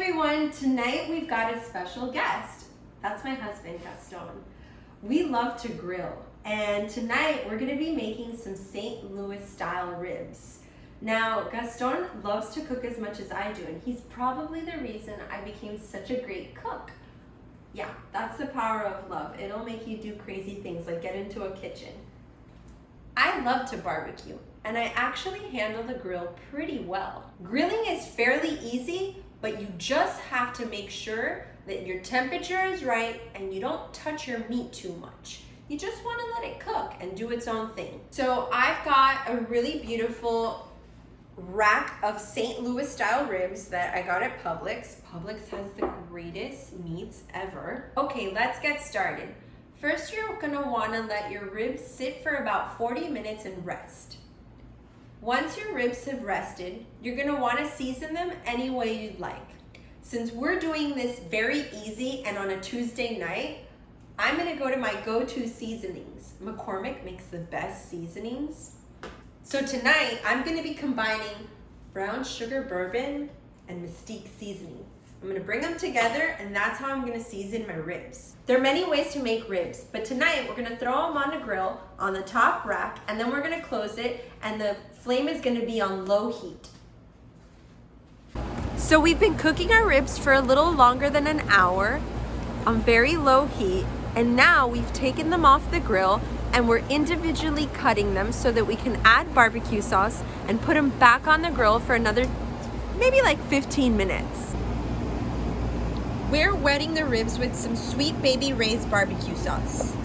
everyone, tonight we've got a special guest. That's my husband, Gaston. We love to grill, and tonight we're gonna be making some St. Louis style ribs. Now, Gaston loves to cook as much as I do, and he's probably the reason I became such a great cook. Yeah, that's the power of love. It'll make you do crazy things like get into a kitchen. I love to barbecue, and I actually handle the grill pretty well. Grilling is fairly easy, but you just have to make sure that your temperature is right and you don't touch your meat too much. You just want to let it cook and do its own thing. So I've got a really beautiful rack of St. Louis style ribs that I got at Publix. Publix has the greatest meats ever. Okay, let's get started. First, you're gonna wanna let your ribs sit for about 40 minutes and rest. Once your ribs have rested, you're gonna wanna season them any way you'd like. Since we're doing this very easy and on a Tuesday night, I'm gonna go to my go-to seasonings. McCormick makes the best seasonings. So tonight, I'm gonna be combining brown sugar bourbon and Mesquite seasoning. I'm gonna bring them together, and that's how I'm gonna season my ribs. There are many ways to make ribs, but tonight we're gonna throw them on the grill on the top rack, and then we're gonna close it, and the flame is gonna be on low heat. So we've been cooking our ribs for a little longer than an hour on very low heat, and now we've taken them off the grill and we're individually cutting them so that we can add barbecue sauce and put them back on the grill for another maybe like 15 minutes. We're wetting the ribs with some Sweet Baby Ray's barbecue sauce.